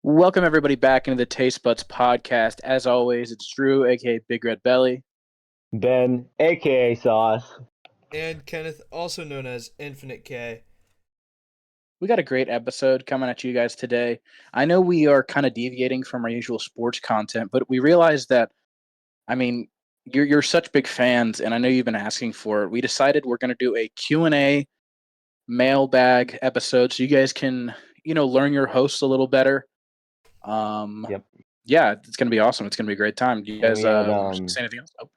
Welcome everybody back into the TasteBuds podcast. As always, it's Drew, aka Big Red Belly. Ben, aka Sauce. And Kenneth, also known as Infinite K. We got a great episode coming at you guys today. I know we are kind of deviating from our usual sports content, but we realized that, you're such big fans, and I know you've been asking for it. We decided we're going to do a Q&A mailbag episode so you guys can, learn your hosts a little better. Yep. Yeah, it's going to be awesome. It's going to be a great time. Do you And guys want to say anything else? Oh,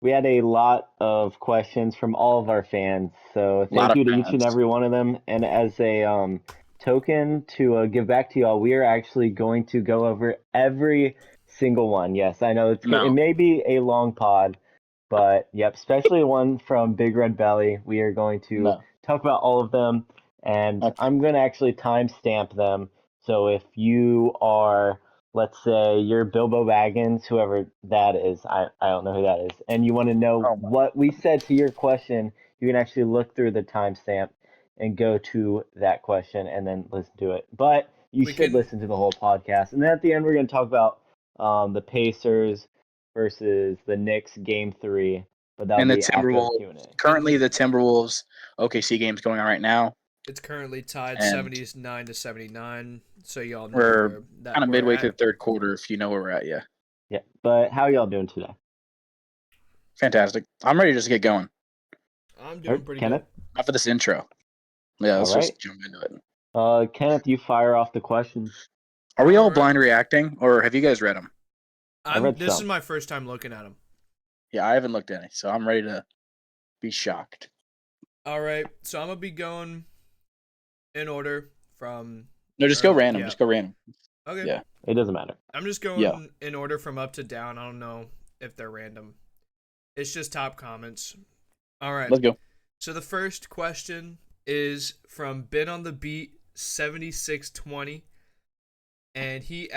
we had a lot of questions from all of our fans, so a lot thank of you to each and fans. every one of them. And as a token to give back to y'all, we are actually going to go over every single one. Yes, I know it No. may be a long pod, but yep, especially one from Big Red Belly. We are going to No. talk about all of them, and Okay. I'm going to actually timestamp them. So if you are, let's say you're Bilbo Baggins, whoever that is, I don't know who that is, and you want to know Oh my. what we said to your question, you can actually look through the timestamp and go to that question and then listen to it. But you We should can listen to the whole podcast. And then at the end, we're going to talk about the Pacers versus the Knicks game 3, but that'll And the be after the Timberwolves. Q&A. Currently, the Timberwolves OKC game's going on right now, it's currently tied and 79 to 79, so y'all know we're where kind that of we're midway through at. the third quarter. If you know where we're at, yeah, Yeah, but how y'all doing today? fantastic. I'm ready to just get going. I'm All doing right, pretty Kenneth? good. After this intro, yeah, All let's just right. jump into it. Kenneth, you fire off the questions. Are we all All right. blind reacting, or have you guys read them? I read This is some. my first time looking at them. Yeah, I haven't looked at any, so I'm ready to be shocked. All right, so I'm gonna be going in order from. No, just go random. Yeah. Just go random. Okay. Yeah. It doesn't matter. I'm just Yeah. going in order from up to down. I don't know if they're random. It's just top comments. All right. Let's go. So the first question is from Ben on the Beat 7620, and they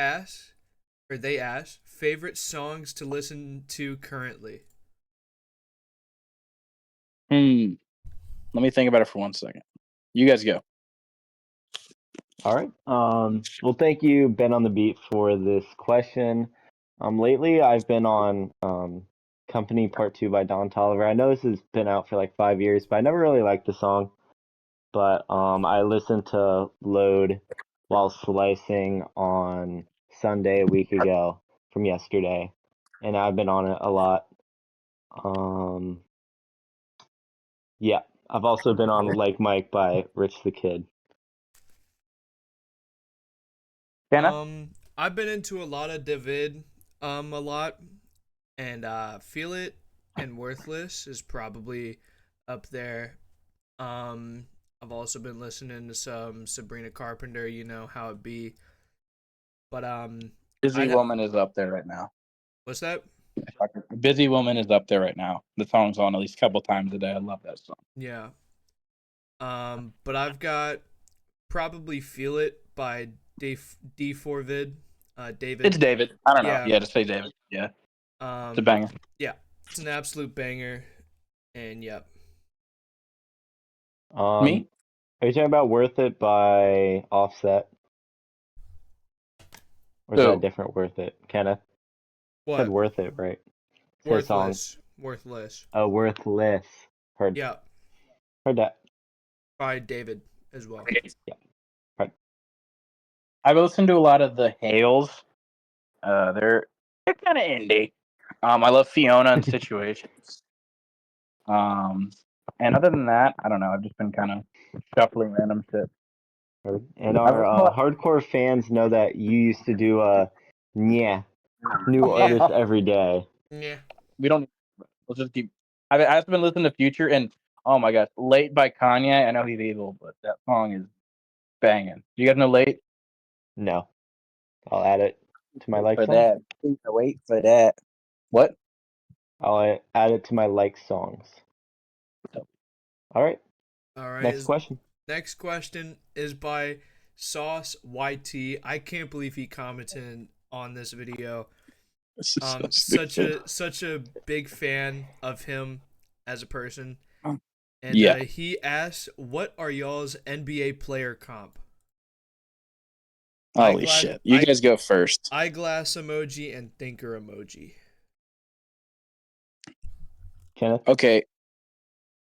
asked, favorite songs to listen to currently. Let me think about it for 1 second. You guys go. All right. Well, thank you, Ben on the Beat, for this question. Lately, I've been on Company Part 2 by Don Toliver. I know this has been out for like 5 years, but I never really liked the song. But I listened to Load while slicing on Sunday a week ago from yesterday, and I've been on it a lot. Um, yeah, I've also been on Like Mike by Rich the Kid. Kenneth? I've been into a lot of David, a lot, and Feel It and Worthless is probably up there. I've also been listening to some Sabrina Carpenter, you know how it be. But Busy I Woman is up there right now. what's that? Busy Woman is up there right now. The song's on at least a couple times a day. I love that song. Yeah. But I've got probably Feel It by D4 Vid. David. It's David. I don't know. Yeah. Yeah, just say David. Yeah, it's a Um banger. yeah. It's an absolute banger. And yep. Um, Me? are you talking about Worth It by Offset? Or is that a So, different Worth It? Kenneth said What? Worth It, right? It's his song. Worthless. Worthless. Oh, Worthless. Heard Yeah. heard that. By David as well. Yeah. Heard. I've listened to a lot of the Hales. They're kind of indie. I love Fiona and Situations. And other than that, I don't know. I've just been kind of shuffling random shit. Heard. And I've our listened to a lot. hardcore fans know that you used to do yeah, new Yeah. artist every day. Yeah. We don't. Let's just keep. I've been listening to Future and oh my gosh, Late by Kanye. I know he's evil, but that song is banging. Do you guys know Late? No. I'll add it to my Wait like for songs. that. Wait for that. What? I'll add it to my like songs. All right. All right. Next question. Next question is by Sauce YT. I can't believe he commented on this video. This is so Such stupid. a big fan of him as a person. And Yeah. he asked, "What are y'all's NBA player comp?" Holy shit! You guys go first. Eyeglass emoji and thinker emoji. Kenneth? Okay.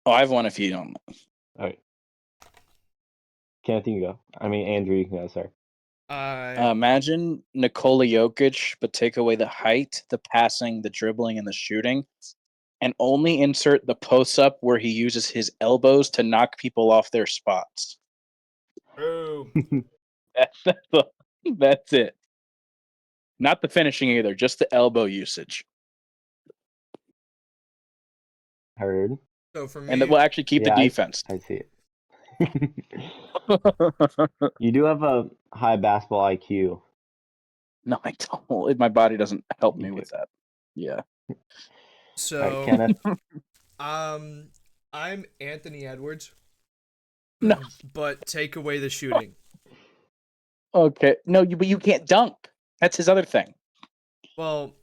Oh, I have one if you don't know. All right. Kenneth, you can go. I mean, Andrew, you can go. Sorry. Imagine Nikola Jokic, but take away the height, the passing, the dribbling, and the shooting, and only insert the post up where he uses his elbows to knock people off their spots. Boom. That's it. Not the finishing either, just the elbow usage. Heard. So for me, And that will actually keep the defense. I see it. You do have a high basketball IQ. No, I don't. My body doesn't help me with that. Yeah. So, all right, Kenneth. I'm Anthony Edwards. No. But take away the shooting. Okay. No, but you can't dunk. That's his other thing. Well,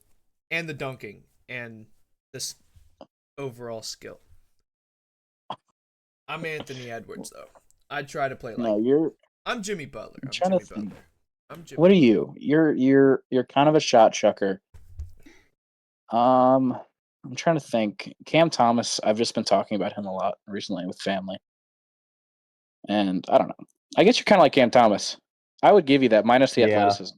and the dunking and this overall skill. I'm Anthony Edwards though. I try to play like I'm Jimmy Butler. I'm Jimmy Butler. What are you? You're kind of a shot chucker. I'm trying to think. Cam Thomas, I've just been talking about him a lot recently with family. And I don't know. I guess you're kind of like Cam Thomas. I would give you that minus the athleticism.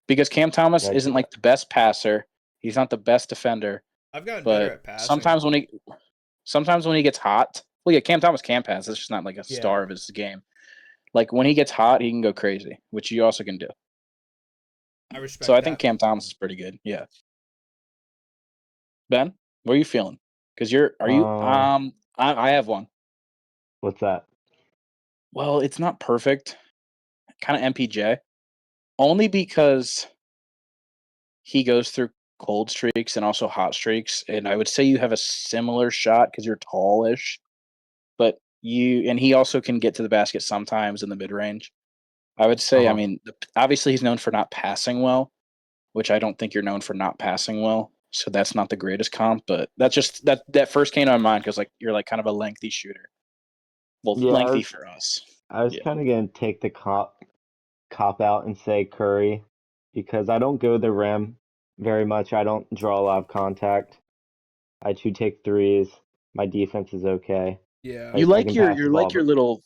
Because Cam Thomas isn't like the best passer. He's not the best defender. I've gotten better at passing. Sometimes when he gets hot, well, yeah, Cam Thomas can pass. It's just not like a star of his game. Like when he gets hot, he can go crazy, which you also can do. I respect. So I think Cam Thomas is pretty good. Yeah. Ben, what are you feeling? Because I have one. What's that? Well, it's not perfect. Kind of MPJ. Only because he goes through cold streaks and also hot streaks. And I would say you have a similar shot because you're tallish. But he also can get to the basket sometimes in the mid range. I would say, I mean, obviously he's known for not passing well, which I don't think you're known for not passing well. So that's not the greatest comp, but that's just that first came to my mind because like you're like kind of a lengthy shooter. Well, lengthy for us. I was kind of gonna take the cop out and say Curry because I don't go the rim very much. I don't draw a lot of contact. I do take threes. My defense is okay. Yeah. You like your little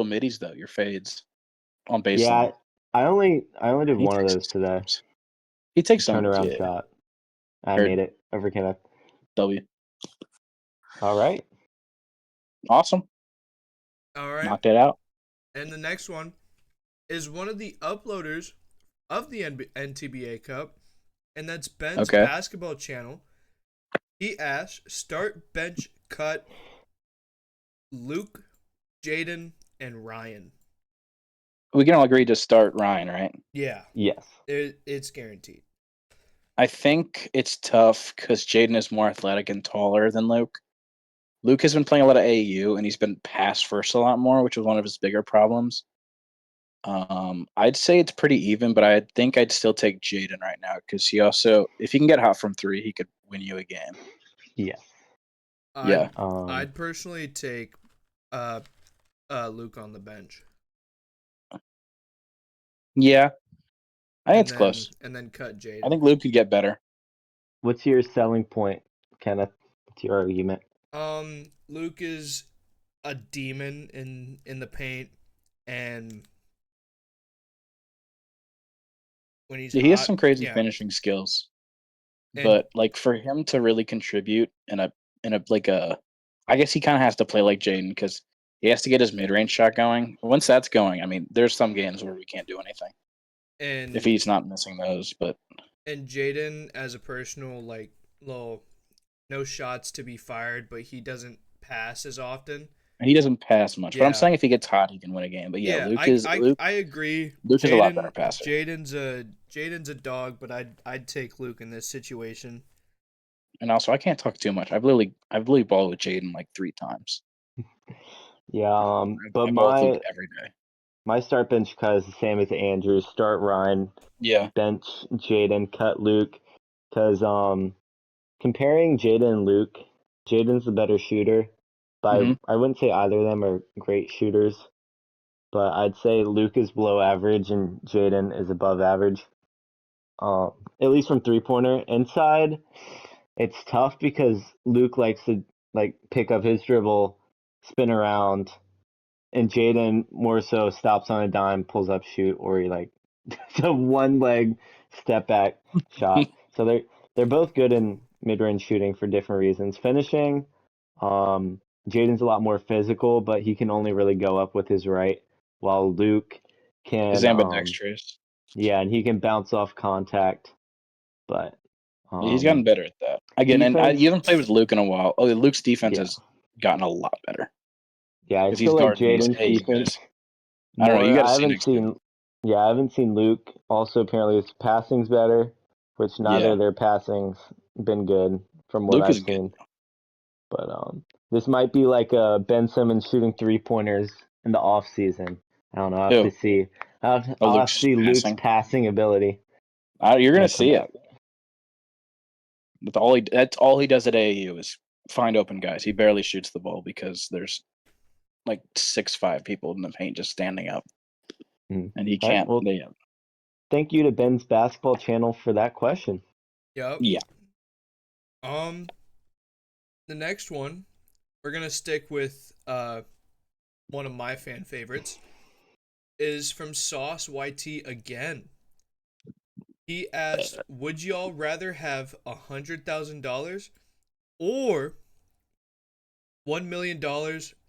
middies though, your fades on baseline. Yeah, I only did one of those today. He takes some turnaround shot. I made it over Kenneth. W. All right. Awesome. All right. Knocked it out. And the next one is one of the uploaders of the NTBA Cup, and that's Ben's basketball channel. He asked, start, bench, cut Luke, Jayden, and Ryan. We can all agree to start Ryan, right? Yeah. Yes. It's guaranteed. I think it's tough because Jayden is more athletic and taller than Luke. Luke has been playing a lot of AAU, and he's been pass first a lot more, which was one of his bigger problems. I'd say it's pretty even, but I think I'd still take Jayden right now because he also, if he can get hot from three, he could win you a game. Yes. I'd personally take Luke on the bench. Yeah. I think it's close. And then cut Jayden. I think Luke could get better. What's your selling point, Kenneth? What's your argument? Luke is a demon in the paint, and when he's he has some crazy finishing skills. But like for him to really contribute in a I guess he kind of has to play like Jayden because he has to get his mid-range shot going. Once that's going, I mean, there's some games where we can't do anything. And if he's not missing those, and Jayden as a personal like little no shots to be fired, but he doesn't pass as often. He doesn't pass much, but I'm saying if he gets hot, he can win a game. But yeah, Luke I agree. Luke is a lot better passer. Jayden's a dog, but I'd take Luke in this situation. And also, I can't talk too much. I've literally balled with Jayden like 3 times. Yeah, but every day. My start bench cut is the same as Andrew's. Start Ryan. Yeah. Bench Jayden, cut Luke. Because comparing Jayden and Luke, Jayden's the better shooter. But I wouldn't say either of them are great shooters. but I'd say Luke is below average and Jayden is above average. At least from 3-pointer. Inside, it's tough because Luke likes to pick up his dribble, spin around, and Jayden more so stops on a dime, pulls up, shoot, or he the one leg step back shot. So they're both good in mid range shooting for different reasons. Finishing, Jayden's a lot more physical, but he can only really go up with his right, while Luke He's can ambidextrous. and he can bounce off contact. But He's gotten better at that. Again, defense, you haven't played with Luke in a while. Oh, Luke's defense Yeah. has gotten a lot better. yeah, I Because he's feel like guarding these Jayden's hey defense guys. I don't know. You more. got to see next game. I haven't seen Luke. Also, apparently his passing's better, which neither Yeah. of their passing's been good from what Luke is I've good. seen. But this might be like Ben Simmons shooting 3-pointers in the off season. I don't know. I'll have Who? to see. I'll have to Luke's see Luke's passing. passing ability. You're when I gonna come see back. it. That's all he does at AAU is find open guys. He barely shoots the ball because there's like 6'5" people in the paint just standing up, Mhm. and he All right, can't. well, thank you to Ben's basketball channel for that question. Yep. Yeah. The next one, we're gonna stick with one of my fan favorites, is from Sauce YT again. He asked, "Would y'all rather have $100,000 or $1 million,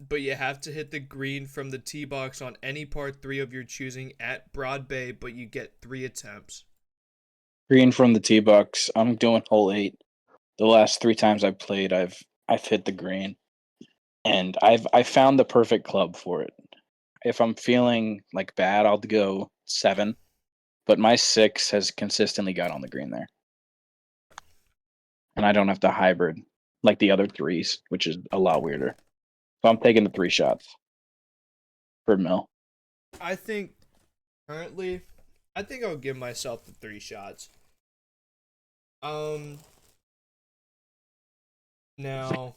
but you have to hit the green from the tee box on any part 3 of your choosing at Broad Bay, but you get 3 attempts?" Green from the tee box. I'm doing hole 8. The last 3 times I've played, I've hit the green, and I found the perfect club for it. If I'm feeling like bad, I'll go 7, but my 6 has consistently got on the green there, and I don't have to hybrid like the other 3s, which is a lot weirder. So I'm taking the 3 shots for Mill. I think currently, I think I'll give myself the 3 shots. Now,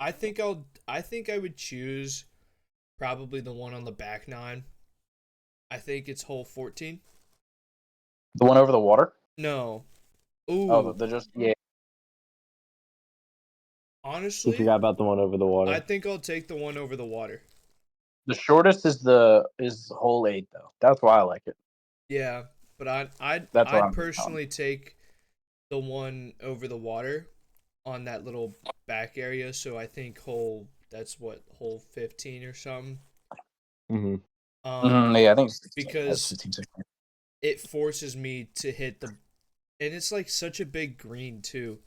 I think I would choose probably the one on the back 9. I think it's hole 14. The one over the water? No. Ooh. Oh, they're just yeah. You Honestly, forgot about the one over the water. I think I'll take the one over the water. The shortest is hole 8 though. That's why I like it. Yeah, but That's what I'd I'm personally take the one over the water on that little back area. So I think hole 15 or something. Mm-hmm. Yeah, I think it's 16. Because 15, 16. it forces me to hit and it's like such a big green too.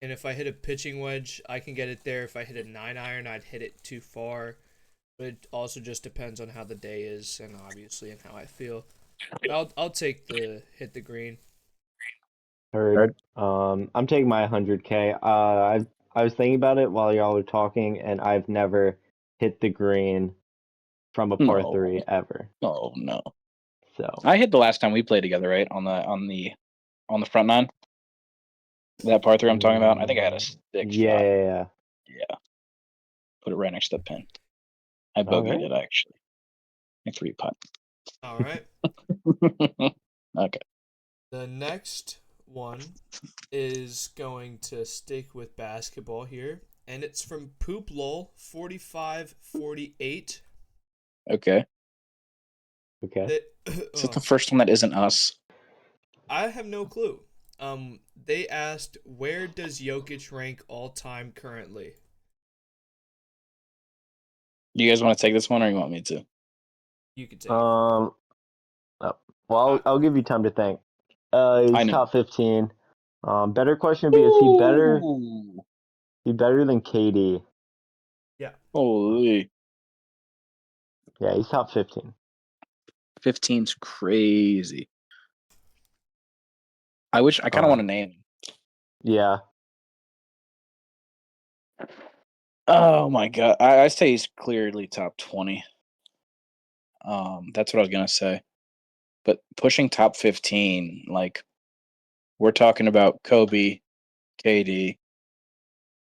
And if I hit a pitching wedge, I can get it there. If I hit a 9-iron, I'd hit it too far. But it also just depends on how the day is and obviously and how I feel. But I'll take the hit the green. Heard. I'm taking my 100K. I was thinking about it while y'all were talking, and I've never hit the green from a par 3 ever. Oh no. So I hit the last time we played together, right? On the front 9. That par 3 I'm talking about. I think I had a stick shot. yeah. Yeah. Put it right next to the pin. I All bogeyed right. it actually. A 3 putt. All right. Okay. The next one is going to stick with basketball here, and it's from Poop Lol 4548. Okay. Is it the first one that isn't us? I have no clue. They asked, where does Jokic rank all time currently? Do you guys want to take this one, or you want me to? You can take it. Oh, well, I'll give you time to think. He's top 15. Better question would be: Is he better? He better than KD? Yeah. Holy. Yeah, he's top 15. 15's crazy. I kind of want to name him. Yeah. Oh my god. I say he's clearly top 20. That's what I was gonna say. But pushing top 15, like we're talking about Kobe, KD.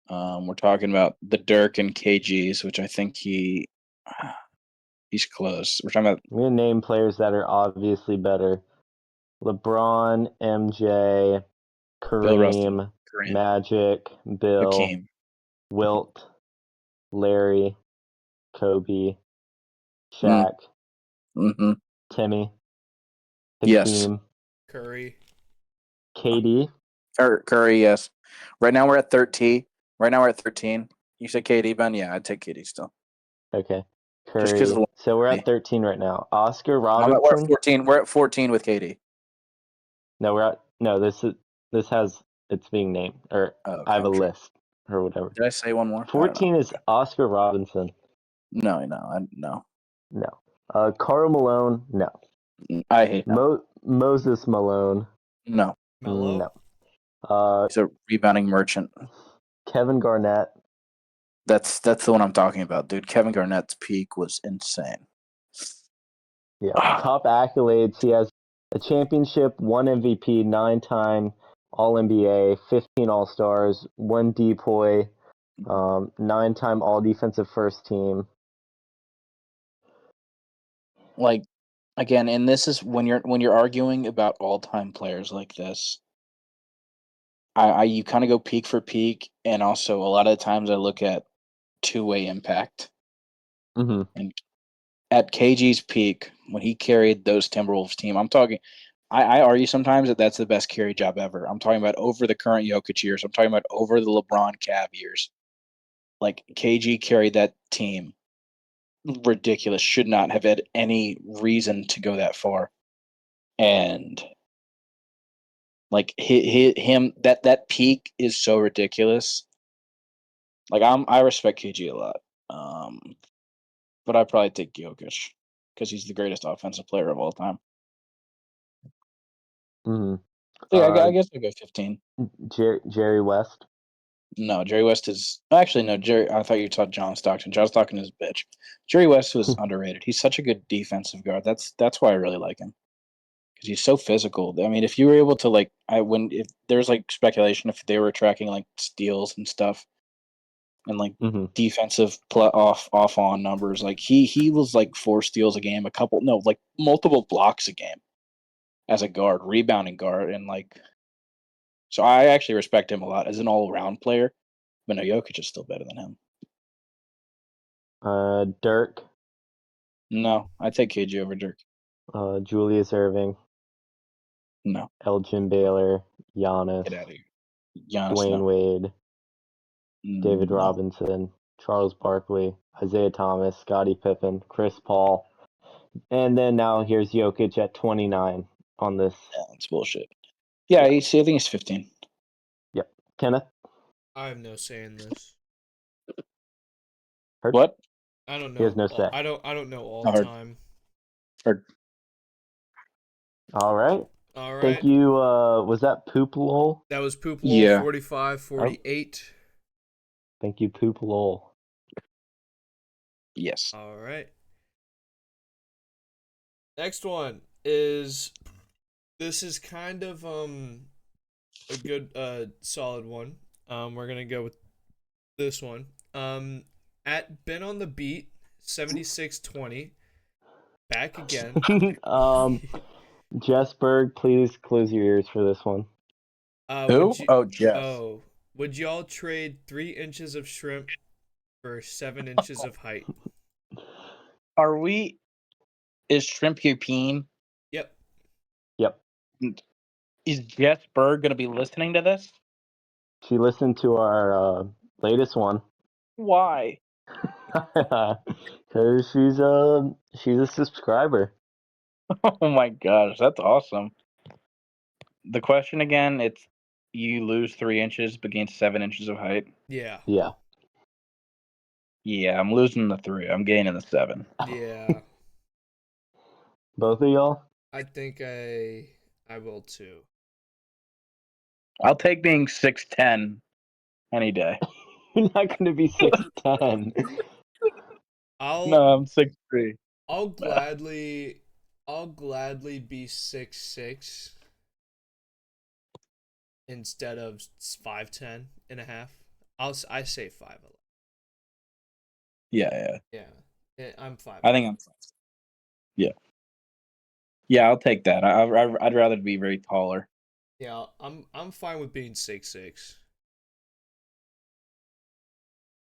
We're talking about the Dirk and KGs, which I think He's close. We're talking about I'm gonna name players that are obviously better: LeBron, MJ, Bill Russell, Kareem, Grant, Magic, Bill, Hakeem. Wilt, Larry, Kobe, Mm, Shaq, mm-hmm. Timmy, Yes. Hakeem, Curry. KD. Curry, yes. Right now we're at 13. Right now we're at 13. You said KD, Ben? Yeah, I'd take KD still. Okay, Just because of Curry. the So we're at longevity. 13 right now. Oscar We're at Robinson. 14. We're at 14 with KD. No. This has it's being named, or Oh, I okay, have a I'm sure. list or whatever. Did I say one more? I don't know. 14 is Oscar Robinson. No, no. No. Karl Malone. No. I hate him. Moses Malone. No. Melo. No. Uh, He's a rebounding merchant. Kevin Garnett. That's the one I'm talking about, dude. Kevin Garnett's peak was insane. Yeah. Top accolades. He has a championship, 1 MVP, 9-time All NBA, 15 All Stars, 1 DPOY, 9-time All Defensive First Team. Like, again, and this is when you're arguing about all-time players like this. You kind of go peak for peak, and also a lot of the times I look at two-way impact. Mm-hmm. And at KG's peak, when he carried those Timberwolves team, I'm talking. I argue sometimes that that's the best carry job ever. I'm talking about over the current Jokic years. I'm talking about over the LeBron Cav years. Like KG carried that team, ridiculous. Should not have had any reason to go that far, and like him that peak is so ridiculous. Like I respect KG a lot, but I'd probably take Jokic because he's the greatest offensive player of all time. Mm-hmm. So yeah, I guess I'll go 15. Jerry West. No, Jerry West is actually no Jerry. I thought you taught John Stockton. John Stockton is a bitch. Jerry West was underrated. He's such a good defensive guard. That's why I really like him because he's so physical. I mean, if you were able to if there's like speculation if they were tracking like steals and stuff and like Mm-hmm. defensive off on numbers, like he was like 4 steals a game, like multiple blocks a game as a guard, rebounding guard, and like so I actually respect him a lot as an all around player. But no, Jokic is still better than him. Dirk. No, I take KG over Dirk. Julius Irving. No, Elgin Baylor. Giannis. get out of here. Giannis, Dwayne no. Wade. David No. Robinson. Charles Barkley. Isaiah Thomas. Scottie Pippen. Chris Paul. And then now here's Jokic at 29 on this. Yeah, that's bullshit. Yeah, Yeah. I think it's 15. Yep. Kenneth? I have no say in this. Heard? What? I don't He has know. no say. I don't know all I heard. time. Heard. All right. All right. Thank you. Was that Poop Lol? That was Poop Lol Yeah. 45-48. Thank you, Poop Lol. Yes. All right. Next one is this is kind of a good solid one. We're gonna go with this one. At Been on the Beat 7620. Back again. Jess Berg, please close your ears for this one. Who? Would you Oh, Jeff. would y'all trade 3 inches of shrimp for 7 inches of height? Are we? Is Shrimp European? Yep. Yep. Is Jess Berg going to be listening to this? She listened to our latest one. Why? Because she's a subscriber. Oh my gosh, that's awesome. The question again, it's you lose 3 inches but gain 7 inches of height. Yeah. Yeah. Yeah, I'm losing the 3. I'm gaining the 7. Yeah. Both of y'all? I think I will too. I'll take being 6'10" any day. You're not going to be 6'10". No, I'll I'm 6'3". I'll gladly be 6'6" instead of 5'10" and a half. I say 5'11". Yeah. Yeah. Yeah, I'm fine. I think I'm fine. Yeah. Yeah, I'll take that. I'd rather be very taller. Yeah, I'm fine with being 6'6".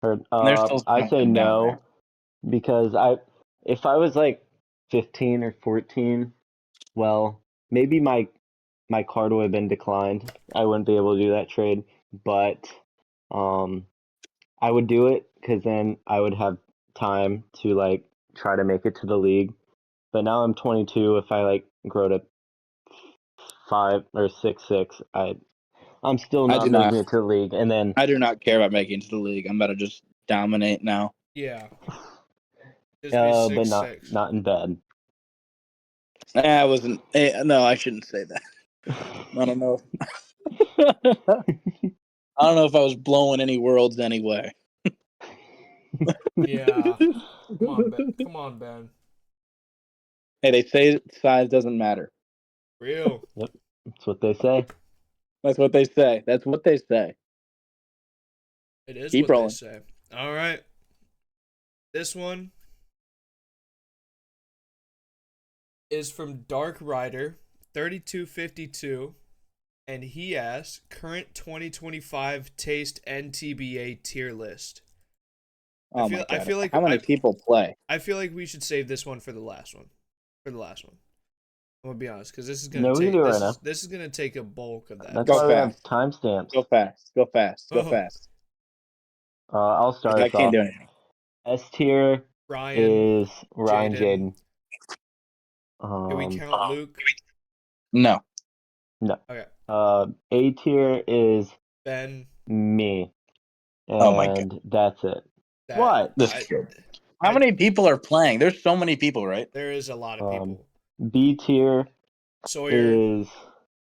Heard. And there's still I say something down no there. because if I was like 15 or 14, well, maybe my card would have been declined. I wouldn't be able to do that trade, but I would do it because then I would have time to like try to make it to the league. But now I'm 22. If I like grow to 5 or 6'6", I'm still I not do not. making it to the league. And then I do not care about making it to the league. I'm about to just dominate now. Yeah, just be but 6'6". not in bed. I wasn't. No, I shouldn't say that. I don't know. I don't know if I was blowing any worlds anyway. Yeah, come on, Ben. Come on, Ben. Hey, they say size doesn't matter. Real. Yep, that's what they say. That's what they say. That's what they say. It is Keep what they rolling. say. All right. This one is from Dark Rider 3252, and he asks current 2025 Taste NTBA tier list. Oh my god! I feel like How many people play? I feel like we should save this one for the last one. For the last one. I'm gonna be honest, because this is gonna No, we can take do it right now. this is gonna take a bulk of that. That's Go why we have fast. timestamps. Go fast. Go fast. Go Oh, fast. I'll start I us can't off. do anything. S tier Ryan, is Ryan Jayden. Jaden. Can we count Luke? No. No. Okay. A tier is Ben. me, Oh my god. and that's it. That What? This I is good. How I many people are playing? There's so many people, right? there is a lot of people. B tier Sawyer, is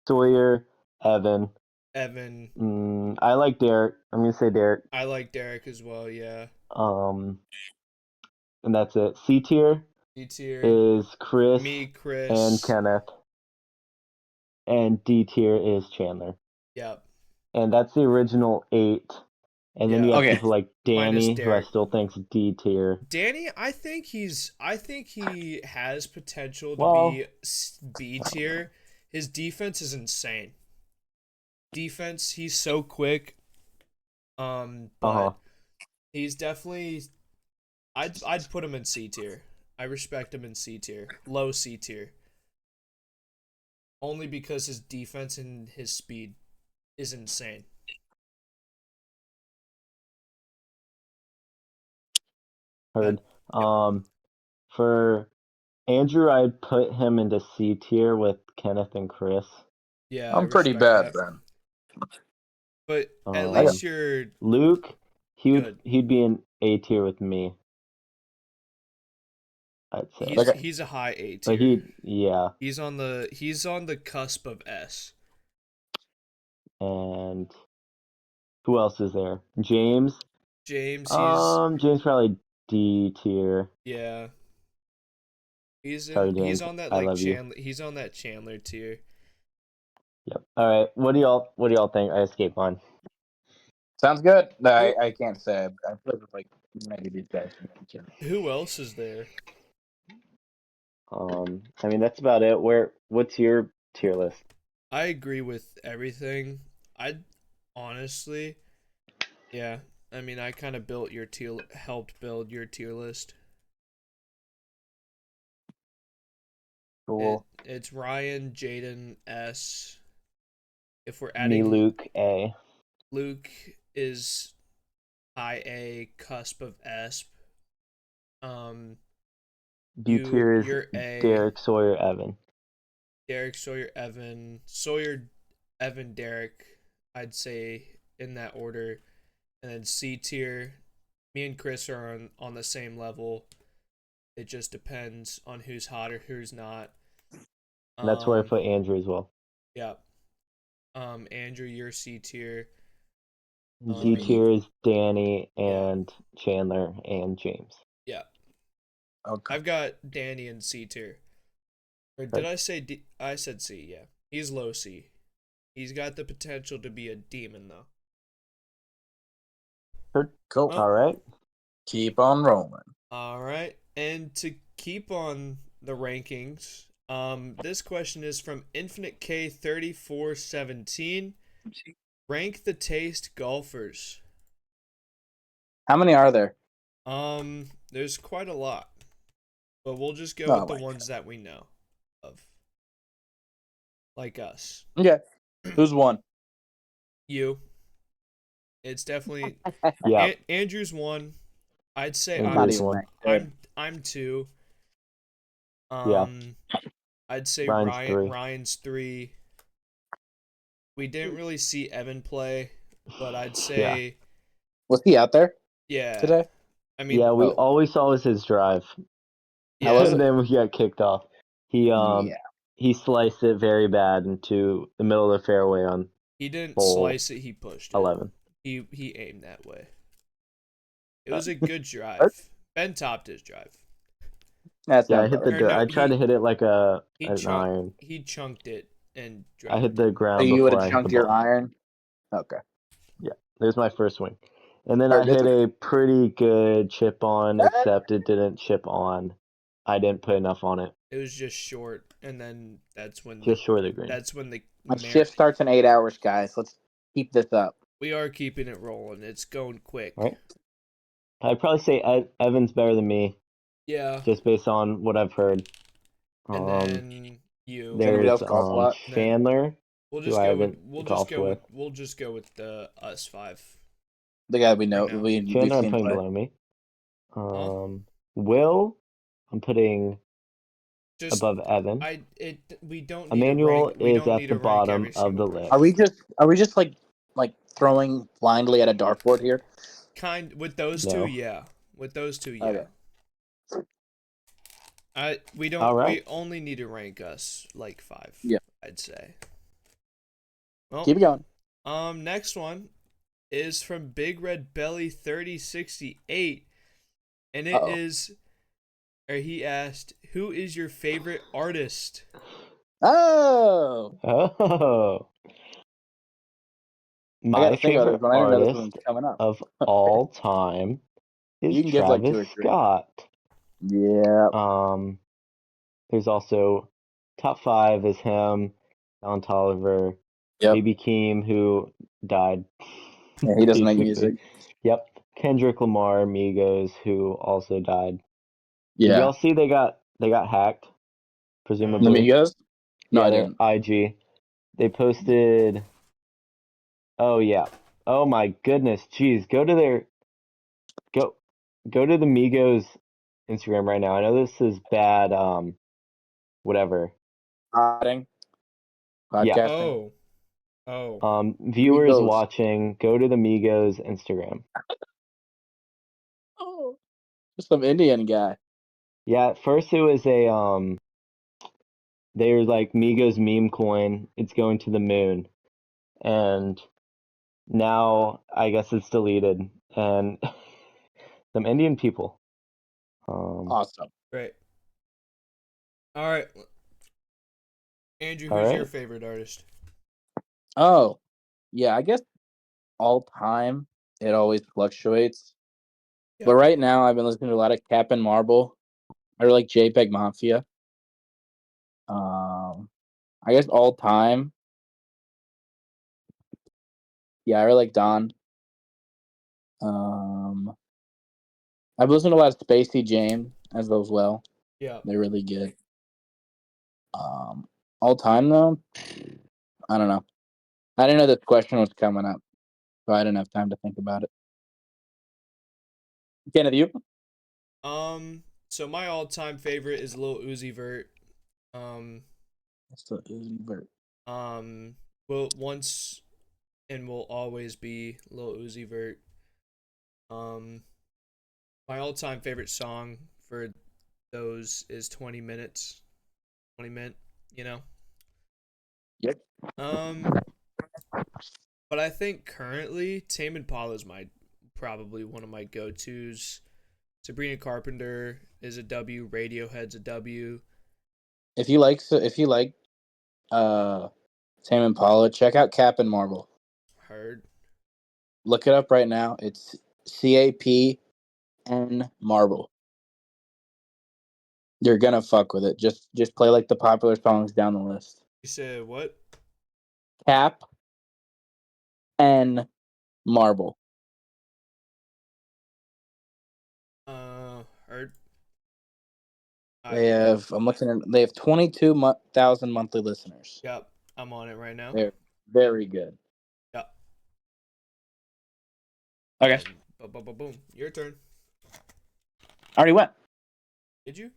Sawyer, Evan. Evan. I like Derek. I'm gonna say Derek. I like Derek as well. Yeah. Um, and that's it. C tier D tier. is Chris Me, and Chris. Kenneth, and D tier is Chandler. Yep. And that's the original 8. And then Yeah. you have Okay. people like Minus Danny, who I Derek. still think's D tier. Danny, I think he has potential to Well, be B tier. His defense is insane. Defense, he's so quick. uh-huh. But he's definitely I'd put him in C tier. I respect him in C tier. Low C tier. Only because his defense and his speed is insane. Heard. And yep. For Andrew, I'd put him into C tier with Kenneth and Chris. Yeah, I I'm pretty respect bad that. then. But at Um, least you're Luke, good. he'd be in A tier with me, I'd say. Okay. He's a high A But tier. yeah. He's on the cusp of S. And who else is there? James. James, James probably D tier. yeah. Sorry, He's James. on that I like love you. He's on that Chandler tier. Yep. All right. What do y'all think? I escaped mine. Sounds good. No, Who I can't say. I played with like many of these guys. who else is there? I mean that's about it. What's your tier list? I agree with everything. I honestly, yeah. I mean, I kind of helped build your tier list. Cool. It's Ryan, Jayden, S. If we're Me, adding Luke, A. Luke is high A, cusp of S. B tier is You're A. Derek, Sawyer, Evan. Derek, Sawyer, Evan, Derek. I'd say in that order, and then C tier. Me and Chris are on the same level. It just depends on who's hot or who's not. And that's where I Um, put Andrew as well. yeah. Andrew, you're C tier. D You, tier is Danny yeah, and Chandler and James. yeah. Okay. I've got Danny in C tier. Or did Right. I say D? I said C. Yeah, he's low C. He's got the potential to be a demon though. Heard. Cool. All right. Keep on rolling. All right. And to keep on the rankings, this question is from Infinite K 3417. Rank the taste golfers. How many are there? There's quite a lot, but we'll just go Oh with the my ones that we know of, like us. Okay. Who's one? You. It's definitely Yeah, Andrew's one. I'd say I'm not Andrew's even one. ranked there. I'm two. Yeah, I'd say Ryan's three. Ryan's three. We didn't really see Evan play, but I'd Yeah, say Was he out there yeah. today? I yeah. mean, We Oh, all we saw was his drive, how was yeah. and it? then we got kicked off. He Yeah. he sliced it very bad into the middle of the fairway on He didn't hole slice it, he pushed it. 11. He aimed that way. It Uh, was a good drive. Ben topped his drive. That Yeah, I sounds hit about the right. Or dirt. no, I tried to hit it like he an chunked iron. he chunked it and I hit dropped the it. So ground you would before have I hit the chunked your ball. iron? Okay. Yeah, there's my first swing. And then Or I this hit a pretty good chip on, Ah, except it didn't chip on. I didn't put enough on it. It was just short, and then Just short of the green. that's when the my shift starts in 8 hours, guys. Let's keep this up. we are keeping it rolling. It's going quick. Right? I'd probably say Evan's better than me, Yeah, just based on what I've heard. and Um, then you. Does anybody there's else golf a lot? Then Chandler, we'll who just I go with haven't golfed with. we'll just go with the us five The guy we for know, now. we've Chandler, I'm seen putting play. below me. Huh? Will, I'm putting Just above Evan. we don't need to Emmanuel rank. We is don't at need the to rank bottom every of single the person. list. Are we just like throwing blindly at a dartboard here? Kind with those two, No. yeah. With those two, yeah. Okay. All We right. only need to rank us like five. Yeah. I'd say. Well, Keep it going. next one is from Big Red Belly 3068, and it Uh-oh. is, or he asked, "Who is your favorite artist?" Oh, Oh. I got My to think about favorite this one. I didn't know this one artist was coming up. of all time is You can give like Travis 2 or 3. Scott. Yeah. There's also top 5 is him, Don Tolliver, Yep. maybe Keem, who died. Yeah, he doesn't make basically. music. Yep. Kendrick Lamar, Migos, who also died. Did Yeah. y'all see they got hacked? The Presumably. Migos? No, Yeah, I their didn't. IG. They posted. Oh yeah. Oh my goodness. Jeez. Go go to the Migos Instagram right now. I know this is bad. Whatever. Podcasting. Yeah. Oh, oh, Viewers Migos. watching, go to the Migos Instagram. Oh, some Indian guy. Yeah, at first it was they were like Migos meme coin, it's going to the moon. And now I guess it's deleted. And some Indian people. Awesome. great. All right, Andrew, All who's your right. favorite artist? Oh, yeah. I guess all time it always fluctuates. Yeah. But right now I've been listening to a lot of Cap and Marble. I really like JPEG Mafia. I guess all time. Yeah, I really like Don. Um, I've listened to a lot of Spacey James as well. Yeah. They're really good. All time though, I don't know. I didn't know this question was coming up, so I didn't have time to think about it. Kenneth, you? So my all-time favorite is Lil Uzi Vert. It's the Uzi Vert. Will once and will always be Lil Uzi Vert. My all-time favorite song for those is 20 minutes. 20 minute, you know. Yep. But I think currently Tame Impala is my probably one of my go-tos. Sabrina Carpenter is a W. Radiohead's a W. If you like Tame Impala, check out Cap and Marble. Heard. Look it up right now. It's CAPN Marble. You're gonna fuck with it. Just play like the popular songs down the list. You said what? Cap and Marble. Heard. They have 22,000 monthly listeners. Yep, I'm on it right now. They're very good. Yep. Okay. Boom. Your turn. I already went. Did you?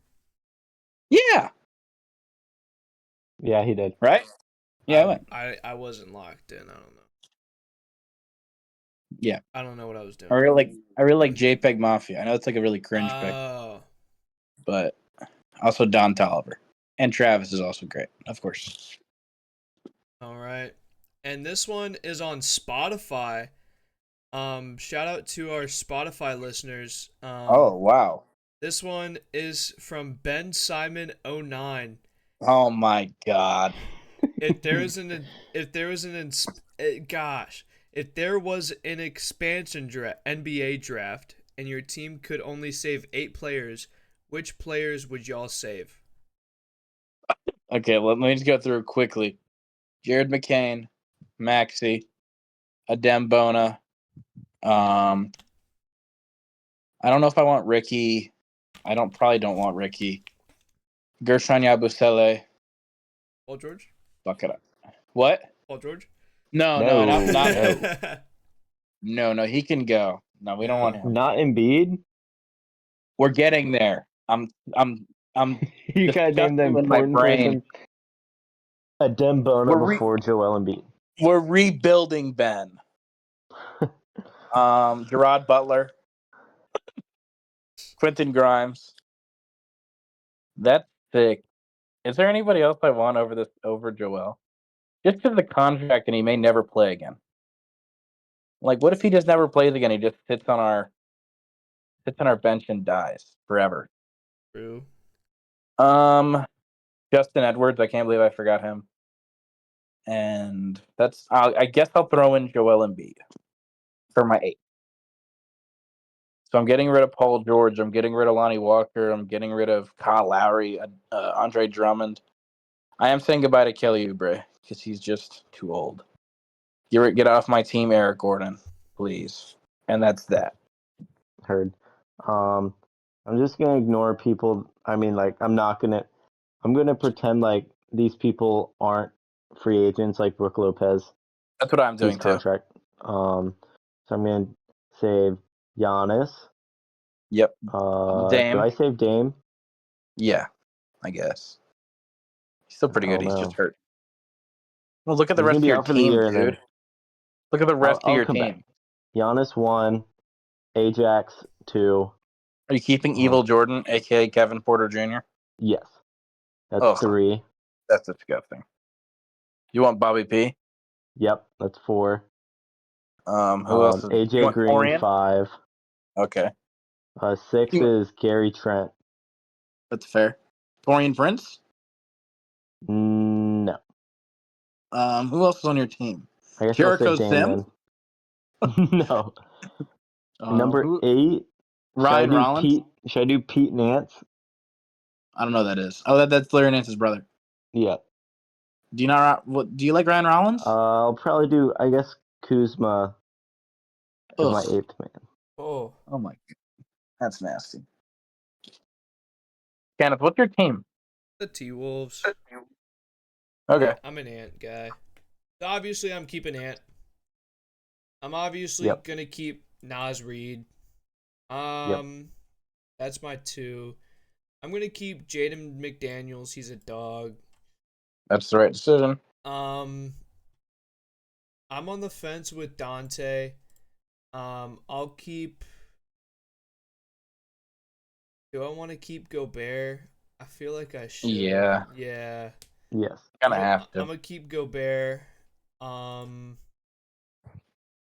Yeah. Yeah, he did. Right? Yeah, I went. I wasn't locked in. I don't know. Yeah. I don't know what I was doing. I really like JPEG Mafia. I know it's like a really cringe pick, Oh. but also Don Tolliver. And Travis is also great, of course. All right. And this one is on Spotify. Shout out to our Spotify listeners. Oh, wow. This one is from Ben Simon 09. Oh my god. If there was an expansion NBA draft and your team could only save 8 players, which players would y'all save? Okay, let me just go through quickly. Jared McCain, Maxey, Adem Bona. I don't know if I want Ricky. Probably don't want Ricky. Gershon Yabusele. Paul George? Fuck it up. What? Paul George? No, no, he can go. No, we don't want him. Not Embiid. We're getting there. I'm You gotta name the disgusting in my important brain. person. Adem Bona We're before Joel Embiid. We're rebuilding Ben. Gerard Butler, Quentin Grimes. That's sick. Is there anybody else I want over Joel? Just because of the contract and he may never play again. Like, what if he just never plays again? He just sits on our bench and dies forever. True. Justin Edwards. I can't believe I forgot him. And I guess I'll throw in Joel Embiid for my 8. So I'm getting rid of Paul George. I'm getting rid of Lonnie Walker. I'm getting rid of Kyle Lowry, Andre Drummond. I am saying goodbye to Kelly Oubre because he's just too old. Get off my team, Eric Gordon, please. And that's that. Heard. I'm just gonna ignore people. I mean, like, I'm gonna pretend like these people aren't free agents, like Brook Lopez. That's what I'm doing too. Contract. So I'm gonna save Giannis. Yep. Dame. Do I save Dame? Yeah, I guess. He's still pretty good. He's just hurt. Well, look at the He's rest of your team, dude. then... Look at the rest of your team. Back. Giannis 1, Ajax 2. Are you keeping Evil Jordan, aka Kevin Porter Jr.? Yes. That's 3. That's disgusting. You want Bobby P? Yep, that's 4. Who else? AJ Green Torian? 5. Okay. 6 is Gary Trent. That's fair. Torian Prince? No. Who else is on your team? I guess Jericho I'll say Dame, then. No. Number 8. Ryan Rollins? Should I do Pete Nance? I don't know who that is. Oh, that's Larry Nance's brother. Yeah. Do you like Ryan Rollins? I'll probably do, I guess, Kuzma as my 8th man. Oh my God. That's nasty. Kenneth, what's your team? The T-Wolves. Okay. Yeah, I'm an Ant guy. So obviously, I'm keeping Ant. I'm obviously gonna keep Naz Reid. That's my 2. I'm gonna keep Jayden McDaniels. He's a dog. That's the right decision. I'm on the fence with Dante. I'll keep. Do I want to keep Gobert? I feel like I should. Yeah. Yeah. Yes. Gonna have to. I'm gonna keep Gobert.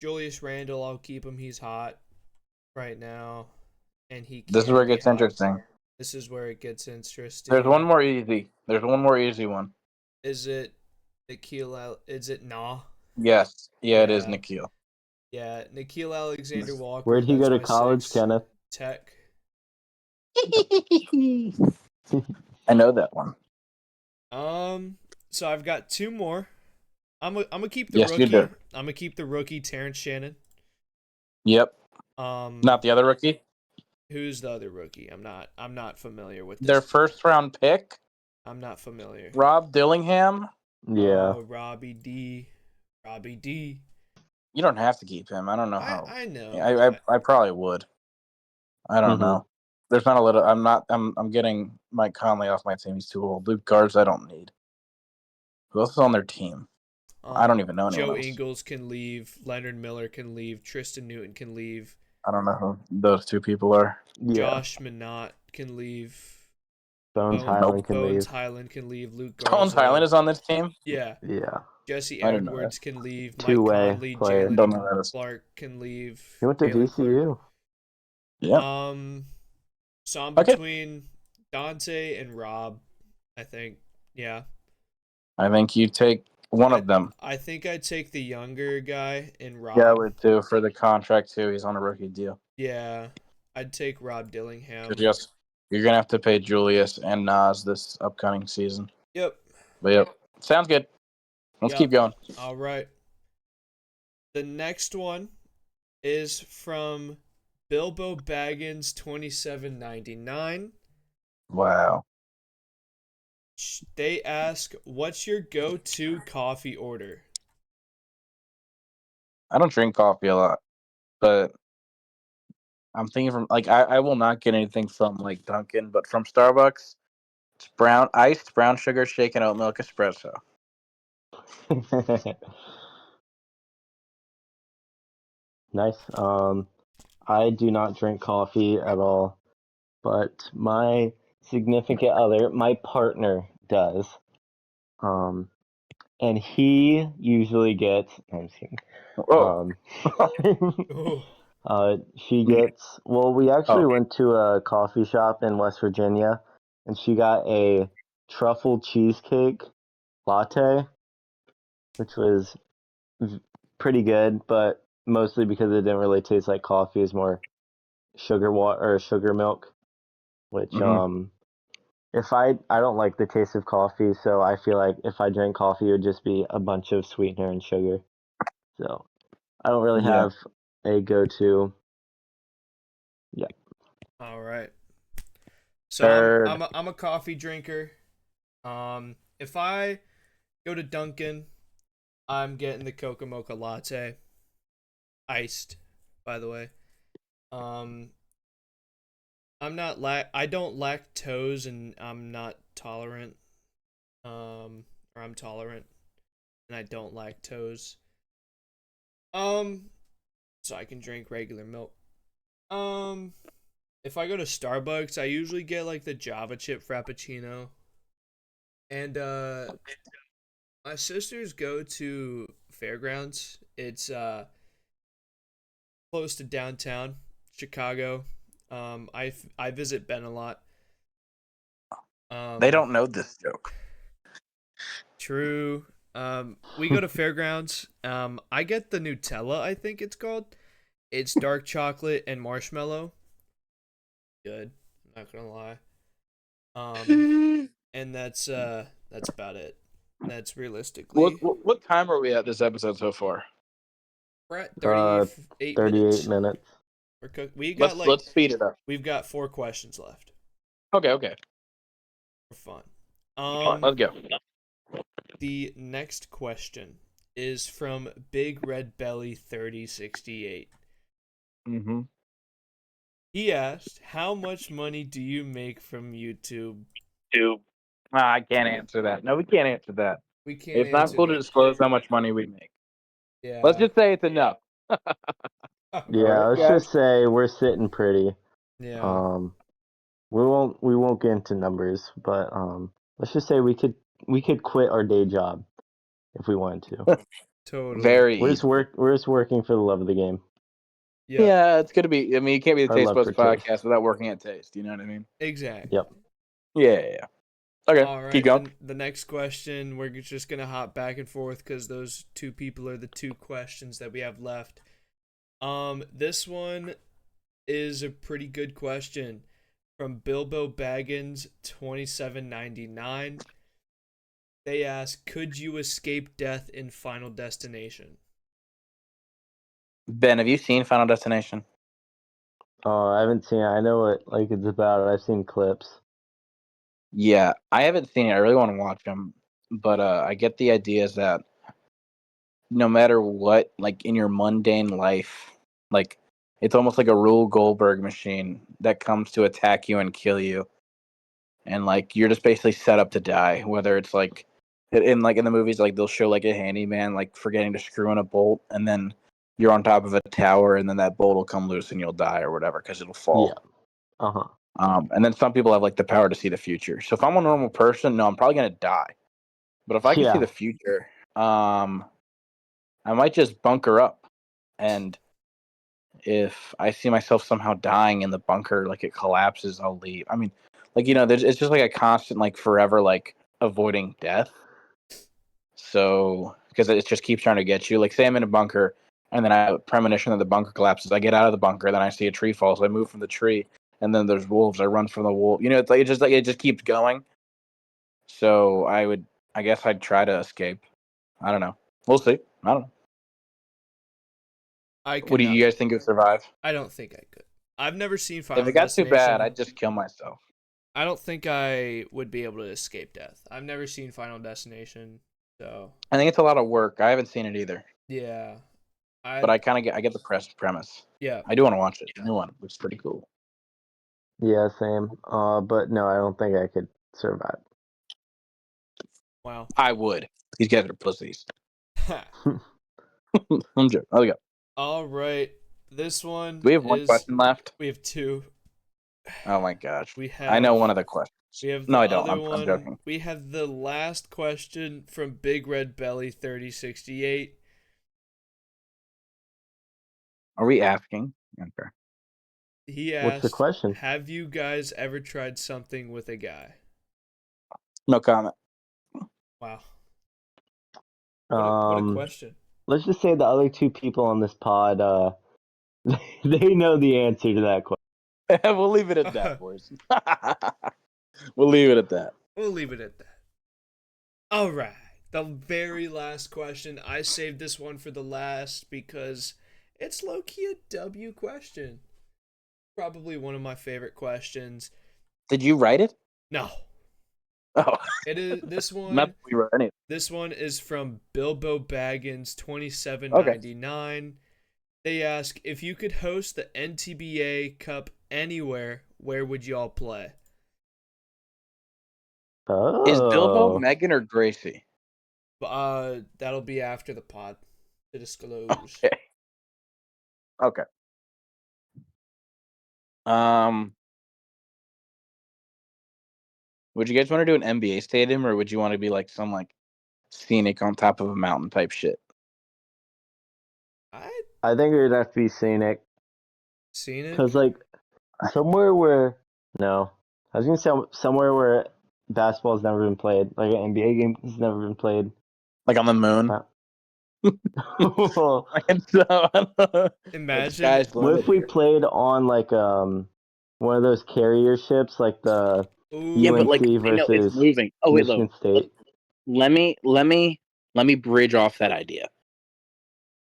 Julius Randle, I'll keep him. He's hot right now, and he. This is where it gets interesting. This is where it gets interesting. There's one more easy. There's one more easy one. Is it Nikhil? Is it Nah? Yes. Yeah, it is Nikhil. Yeah, Nikhil Alexander-Walker. Where'd he go to college, 6. Kenneth? Tech. I know that one. So I've got two more. I'm gonna keep the Yes, you rookie. do. I'm gonna keep the rookie Terrence Shannon. Yep. Um, Not the other rookie. who's the other rookie? I'm not familiar with Their this. first round pick, I'm not familiar. Rob Dillingham. Yeah. Oh, Robbie D. Robbie D. You don't have to keep him. I don't know how. I know. I probably would. I don't Mhm. know. There's not a little. I'm not. I'm getting Mike Conley off my team. He's too old. Luke guards I don't need. Who else is on their team? I don't even know anyone Joe else. Ingles can leave. Leonard Miller can leave. Tristan Newton can leave. I don't know who those two people are. Yeah. Josh Minott can leave. Bones Highland can Bones leave. Highland can leave. Luke Bones Highland Garza. is on this team. Yeah. Yeah. Jesse I didn't know that. Edwards can leave. Mike Two-way Conley, player. Don't Jalen know that. Clark can leave. He went to Jalen Clark. VCU. Yeah. So I'm Okay. between Dante and Rob, I think. Yeah. I think you take one of them. I think I'd take the younger guy and Rob. Yeah, I would too for the contract too. He's on a rookie deal. Yeah. I'd take Rob Dillingham. Because you're gonna have to pay Julius and Nas this upcoming season. Yep. But yep, sounds good. Let's keep going. All right. The next one is from Bilbo Baggins 2799. Wow. They ask, "What's your go-to coffee order?" I don't drink coffee a lot, but I'm thinking from I will not get anything from like Dunkin', but from Starbucks, it's iced brown sugar shaken oat milk espresso. Nice. I do not drink coffee at all, but my significant other, my partner, does. And he usually gets. I'm just kidding. Oh. She gets. Well, we actually Oh. went to a coffee shop in West Virginia, and she got a truffle cheesecake latte, which was pretty good, but mostly because it didn't really taste like coffee. It's more sugar water or sugar milk, which if I don't like the taste of coffee, so I feel like if I drink coffee, it would just be a bunch of sweetener and sugar. So I don't really Yeah. have a go-to. Yeah. All right. So Third. I'm a coffee drinker. If I go to Dunkin', I'm getting the Coca Mocha latte, iced, by the way. I don't lactose and I'm not tolerant. Or I'm tolerant and I don't lactose. So I can drink regular milk. If I go to Starbucks, I usually get like the Java chip frappuccino. And my sisters go to Fairgrounds. It's close to downtown Chicago. I visit Ben a lot. They don't know this joke. True. We go to Fairgrounds. I get the Nutella, I think it's called. It's dark chocolate and marshmallow. Good. I'm not gonna lie. And that's about it. That's realistically. What time are we at this episode so far? We're at 38 38 minutes. minutes. We got let's speed it up. We've got 4 questions left. Okay. For fun. Let's go. The next question is from Big Red Belly 3068. Mm-hmm. He asked, "How much money do you make from YouTube?" I can't answer that. No, we can't answer that. We can't. It's not cool to disclose how much money we make. Yeah. Let's just say it's enough. Yeah, let's just say we're sitting pretty. Yeah. We won't get into numbers, but let's just say we could quit our day job if we wanted to. Totally. Very We're easy. just working for the love of the game. Yeah, it's gonna be. I mean, you can't be the Our love TasteBuds for podcast taste. without working at Taste. You know what I mean? Exactly. Yep. Yeah. Okay, All right. keep going. The next question, we're just gonna hop back and forth because those two people are the 2 questions that we have left. This one is a pretty good question. from Bilbo Baggins 2799. They ask, could you escape death in Final Destination? Ben, have you seen Final Destination? I haven't seen it. I know what like it's about. I've seen clips. Yeah, I haven't seen it. I really want to watch them, but I get the idea is that no matter what, like in your mundane life, like it's almost like a Rule Goldberg machine that comes to attack you and kill you, and like you're just basically set up to die. Whether it's like in the movies, like they'll show like a handyman like forgetting to screw in a bolt, and then you're on top of a tower, and then that bolt will come loose and you'll die or whatever because it'll fall. Yeah. Uh-huh. And then some people have like the power to see the future. So if I'm a normal person, no, I'm probably gonna die. But if I can see Yeah. the future, I might just bunker up. And if I see myself somehow dying in the bunker, like it collapses, I'll leave. I mean, like it's just like a constant, like forever, like avoiding death. So because it just keeps trying to get you. Like say I'm in a bunker, and then I have a premonition that the bunker collapses. I get out of the bunker, then I see a tree fall, so I move from the tree, and then there's wolves. I run from the wolf. It's like it just keeps going. So I guess I'd try to escape. I don't know. We'll see. I don't know. I What could do not. you guys think would survive? I don't think I could. I've never seen If Final it got too bad, Destination. I'd just kill myself. I don't think I would be able to escape death. I've never seen Final Destination, so I think it's a lot of work. I haven't seen it either, yeah. but I I get the premise. yeah. I do want to watch it. The new one looks pretty cool. Yeah, same. But no, I don't think I could survive. Wow. I would. These guys are pussies. I'm joking. Oh, yeah. All right. This one Do we have one is question left? we have two. Oh my gosh. We I know have one of the questions. we have No, the I don't. other I'm one. joking. We have the last question from Big Red Belly 3068. Are we asking? Okay. He What's the asked, question? "Have you guys ever tried something with a guy?" No comment. Wow. What a Um, question. let's just say the other two people on this pod, they know the answer to that question. We'll leave it at that, boys. We'll leave it at that. We'll leave it at that. All right. The very last question. I saved this one for the last because it's low key a W question. Probably one of my favorite questions. Did you write it? No. Oh, It is this not one. that we wrote anything. This one is from Bilbo Baggins Okay. 2799. They ask, if you could host the NTBA Cup anywhere, where would y'all play? Is Bilbo Oh, Megan or Gracie? That'll be after the pod to disclose. Okay. Okay. Um, would you guys want to do an NBA stadium, or would you want to be like some like scenic on top of a mountain type shit? I I think it would have to be scenic, scenic. cause like somewhere where no, I was gonna say somewhere where basketball's never been played, like an NBA game has never been played. Like on the moon? Well, Like so, the Imagine. sky's the what limit if we here. played on like one of those carrier ships, like the Yeah, but like UNC Ooh. I know it's versus moving. Oh wait, Michigan look. State? Let me bridge off that idea.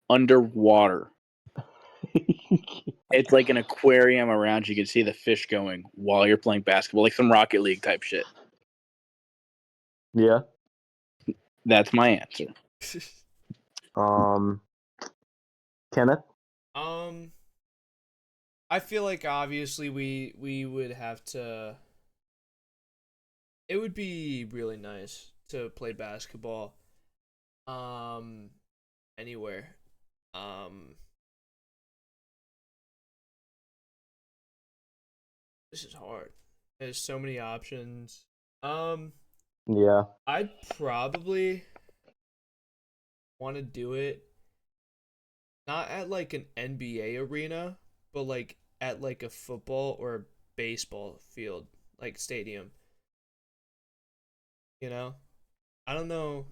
Underwater. It's like an aquarium around you. You can see the fish going while you're playing basketball, like some Rocket League type shit. Yeah. That's my answer. Um, Kenneth. um, I feel like obviously we would have to. It would be really nice to play basketball. Um, anywhere. Um, this is hard. There's so many options. Yeah. I'd probably want to do it not at like an NBA arena, but like at like a football or a baseball field, like stadium. You know? I don't know.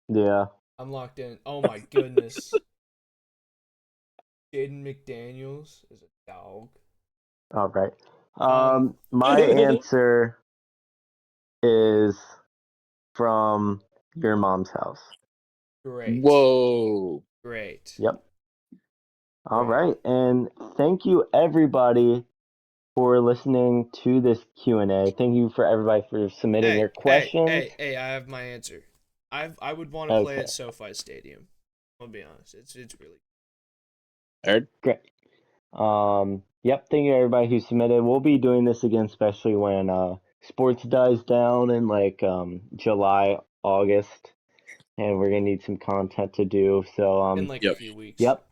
Yeah. I'm locked in. Oh my goodness. Jaden McDaniels is a dog. All right. Um, My answer is from your mom's house. Great. Whoa. Great. Yep. All Great. right. And thank you, everybody, for listening to this Q&A. Thank you for everybody for submitting your questions. Hey! I have my answer. I would want to play Okay. at SoFi Stadium. I'll be honest. It's really Heard? Great. Yep, thank you everybody who submitted. We'll be doing this again, especially when sports dies down in like July, August, and we're gonna need some content to do. So in like a Yep. few weeks. yep.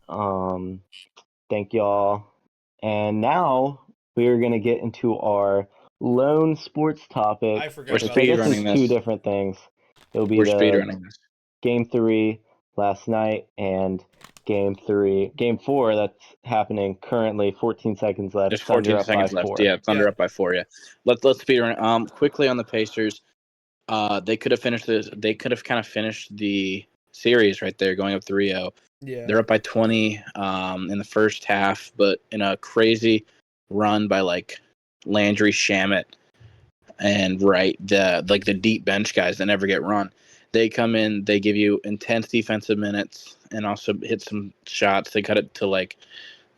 Thank y'all. And now we're gonna get into our lone sports topic, I forgot We're about which I guess this. is speedrunning two this. different things. It'll be We're the speedrunning this. Game 3 last night and Game 4 that's happening currently. 14 seconds left. There's Thunder 14 up by seconds left. 4. Yeah, Thunder Yeah. up by 4. Yeah. Let's speedrun. Quickly on the Pacers. They could have finished this. They could have kind of finished the series right there, going up 3-0. Yeah. They're up by 20 in the first half, but in a crazy run by like Landry, Shamet, and Wright, the deep bench guys that never get run. They come in, they give you intense defensive minutes, and also hit some shots. They cut it to like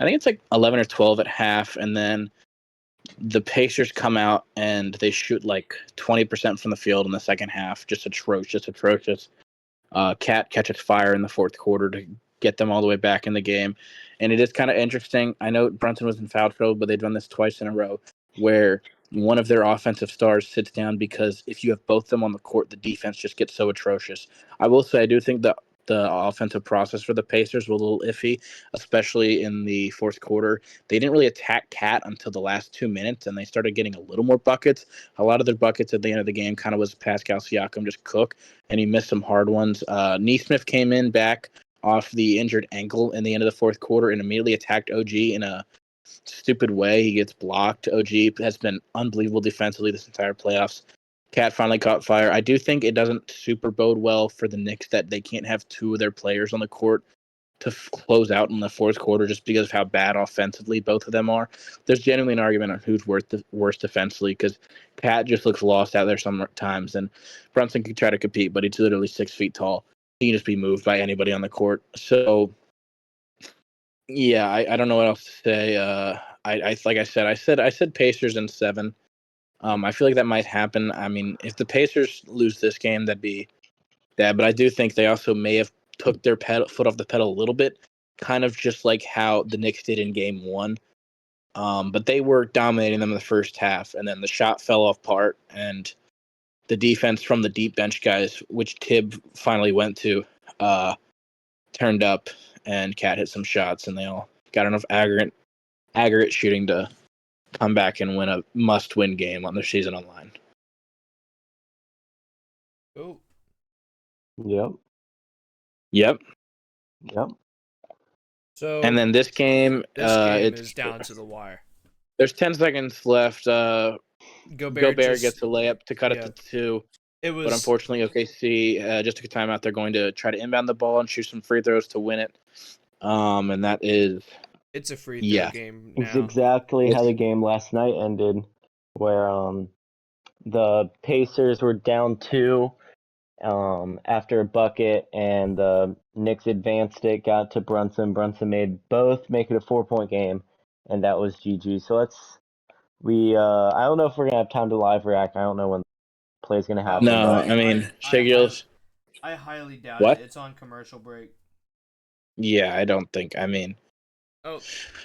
I think it's like 11 or 12 at half, and then the Pacers come out and they shoot like 20% from the field in the second half. Just atrocious. Cat catches fire in the fourth quarter to get them all the way back in the game. And it is kind of interesting. I know Brunson was in foul trouble, but they've done this twice in a row where one of their offensive stars sits down because if you have both of them on the court, the defense just gets so atrocious. I will say I do think the offensive process for the Pacers was a little iffy, especially in the fourth quarter. They didn't really attack Cat until the last 2 minutes, and they started getting a little more buckets. A lot of their buckets at the end of the game kind of was Pascal Siakam just cook, and he missed some hard ones. Neesmith came in back off the injured ankle in the end of the fourth quarter and immediately attacked OG in a stupid way. He gets blocked. OG has been unbelievable defensively this entire playoffs. Cat finally caught fire. I do think it doesn't super bode well for the Knicks that they can't have two of their players on the court to close out in the fourth quarter just because of how bad offensively both of them are. There's genuinely an argument on who's worse defensively because Cat just looks lost out there sometimes, and Brunson can try to compete, but he's literally 6 feet tall. He can just be moved by anybody on the court. So, yeah, I don't know what else to say. I like I said Pacers in 7. I feel like that might happen. I mean, if the Pacers lose this game, that'd be bad. But I do think they also may have took their foot off the pedal a little bit, kind of just like how the Knicks did in Game 1. But they were dominating them in the first half, and then the shot fell off part, and the defense from the deep bench guys, which Tibb finally went to, turned up, and Cat hit some shots, and they all got enough aggregate shooting to come back and win a must-win game on their season online. Oh. Yep. Yep. Yep. So And then this game, is down to the wire. there's 10 seconds left. Gobert Gets a layup to cut it to 2. It was, But unfortunately, OKC just took a timeout. They're going to try to inbound the ball and shoot some free throws to win it. And that is it's a free throw game now. It's exactly how the game last night ended, where the Pacers were down 2 after a bucket, and the Knicks advanced it, got to Brunson. Brunson made both, make it a 4-point game, and that was GG. So I don't know if we're gonna have time to live react. I don't know when the play is gonna happen. No, But I mean, Shea Gillis. I highly doubt What? it. It's on commercial break. Yeah, I don't think. I mean, Oh,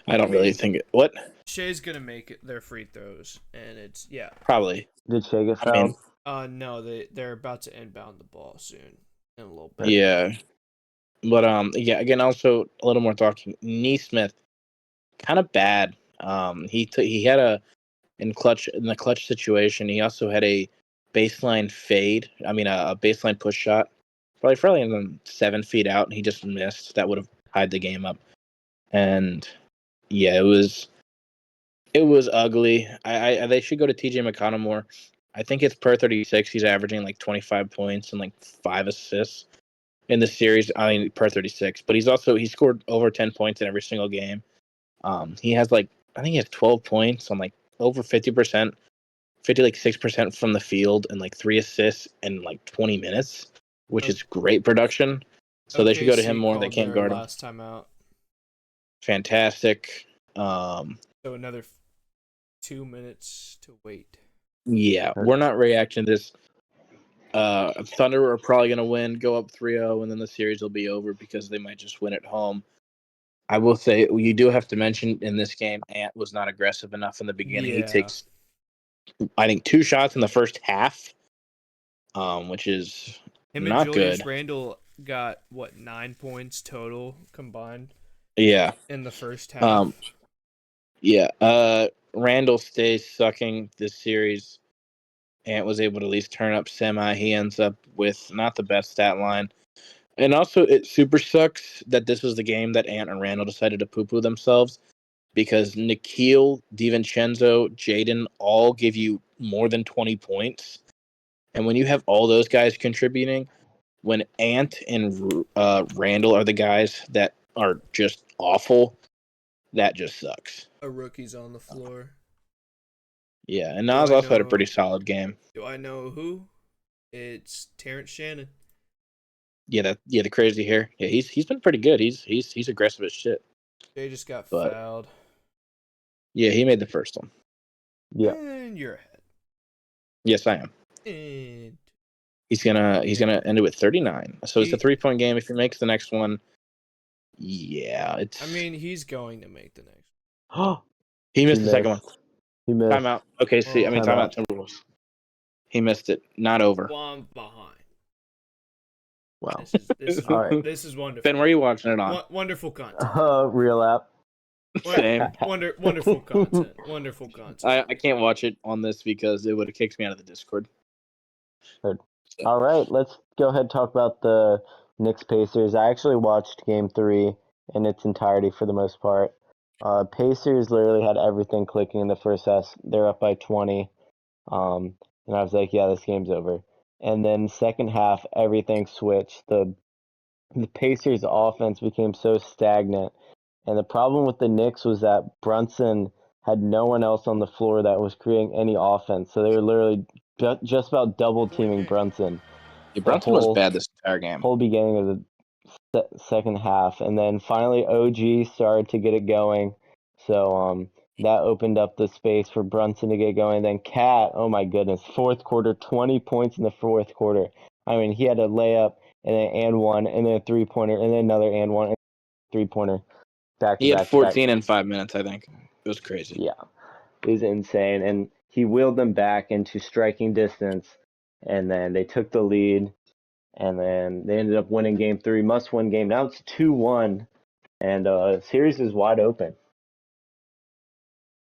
I don't really think it. What? Shea's gonna make it their free throws, and it's Probably. did Shea get I mean, fouled? no, they're about to inbound the ball soon in a little bit. yeah. But yeah. Again, also a little more talking. Neesmith, kind of bad. He had in the clutch situation. He also had a baseline fade. I mean, a baseline push shot, probably 7 feet out, and he just missed. That would have tied the game up. And yeah, it was ugly. They should go to TJ McConnell more. I think it's per 36. He's averaging like 25 points and like 5 assists. in the series. I mean, per 36, but he scored over 10 points in every single game. He has I think he has 12 points on over 50%, 6% from the field, and 3 assists in 20 minutes, which is great production. So they should go to him more. They can't guard him. Last time out. Fantastic. So another 2 minutes to wait. Yeah, we're not reacting to this. Thunder are probably going to win, go up 3-0, and then the series will be over because they might just win at home. I will say you do have to mention in this game, Ant was not aggressive enough in the beginning. Yeah. He takes, I think, 2 shots in the first half, which is Him not and Julius good. Randle got 9 points total combined? Yeah. In the first half. Yeah. Randle stays sucking this series. Ant was able to at least turn up semi. He ends up with not the best stat line. And also, it super sucks that this was the game that Ant and Randall decided to poo-poo themselves because Nikhil, DiVincenzo, Jayden all give you more than 20 points. And when you have all those guys contributing, when Ant and Randall are the guys that are just awful, that just sucks. A rookie's on the floor. Yeah, and Nas also had a pretty solid game. Do I know who? It's Terrence Shannon. Yeah, the crazy hair. Yeah, he's been pretty good. He's aggressive as shit. They just got fouled. Yeah, he made the first one. Yeah. And you're ahead. Yes, I am. And he's gonna end it with 39. So it's a 3-point game. If he makes the next one, yeah, it's. I mean, he's going to make the next. He missed the second one. He missed. Timeout. Okay, timeout. Timberwolves. He missed it. Not over. Well, I'm behind. Wow. This is wonderful. Ben, where are you watching it on? Wonderful content. Real app. Same. Wonderful content. Wonderful content. I can't watch it on this because it would have kicked me out of the Discord. Good. All right, let's go ahead and talk about the Knicks Pacers. I actually watched Game 3 in its entirety for the most part. Pacers literally had everything clicking in the first half. They're up by 20. And I was like, yeah, this game's over. And then second half, everything switched. The Pacers offense became so stagnant. And the problem with the Knicks was that Brunson had no one else on the floor that was creating any offense. So they were literally just about double teaming Brunson. Yeah, Brunson was bad this entire game. Whole beginning of the second half. And then finally OG started to get it going. So that opened up the space for Brunson to get going. Then Cat, oh my goodness, fourth quarter, 20 points in the fourth quarter. I mean, he had a layup and then one, and then a 3-pointer, and then another and one, and 3-pointer. He had 14 in 5 minutes, I think. It was crazy. Yeah, it was insane. And he wheeled them back into striking distance, and then they took the lead, and then they ended up winning Game 3, must-win game. Now it's 2-1, and the series is wide open.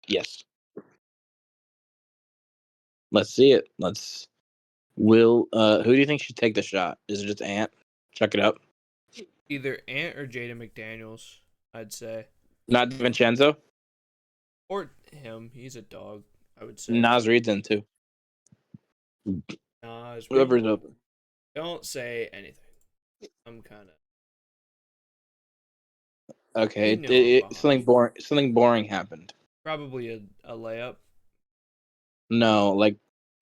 Yes. Let's see it. Who do you think should take the shot? Is it just Ant? Chuck it up. Either Ant or Jayden McDaniels, I'd say. Not DiVincenzo? Or him. He's a dog, I would say. Nas Reed's in too. Whoever's open. Don't say anything. I'm kind of. Okay, something boring happened. Probably a layup. No, like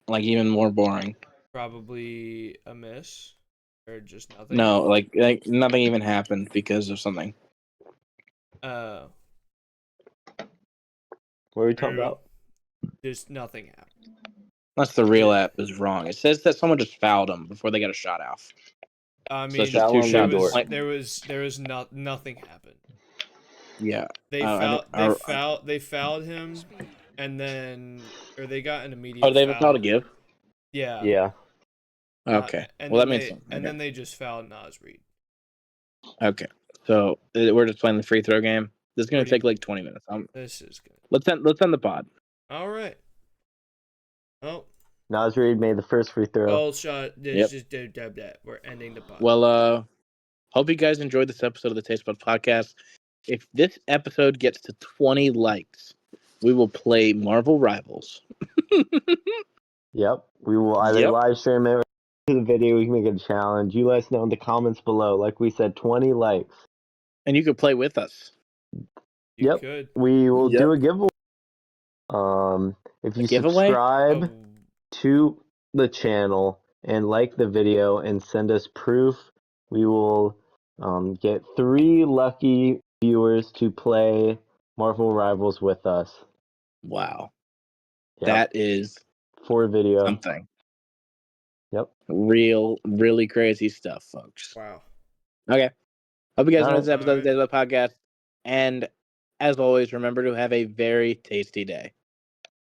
even more boring. Probably a miss. Or just nothing. No, like nothing even happened because of something. What are we talking about? Just nothing happened. That's the real app is wrong. It says that someone just fouled him before they got a shot off. I mean, so it's just 2 shots. There was nothing happened. Yeah. They fouled him, and then they got an immediate. Oh, they have a foul to give. Yeah. Yeah. Okay. Well, that makes sense. And then they just fouled Nas Reed. Okay. So we're just playing the free throw game. This is going to take like 20 minutes. This is good. Let's end the pod. All right. Oh. Nas Reed made the first free throw. Goal shot. Just dab that. We're ending the pod. Well, hope you guys enjoyed this episode of the TasteBuds podcast. If this episode gets to 20 likes, we will play Marvel Rivals. Yep. We will either live stream it to the video. We can make it a challenge. You let us know in the comments below. Like we said, 20 likes. And you could play with us. You Yep. could. We will Yep. do a giveaway. If A you giveaway? subscribe Oh, to the channel and like the video and send us proof, we will get 3 lucky viewers to play Marvel Rivals with us. Wow. Yep. That is For video. something. Yep. Really crazy stuff, folks. wow. Okay. Hope you guys All enjoyed this right. episode of the Alright. TasteBuds podcast. And as always, remember to have a very tasty day.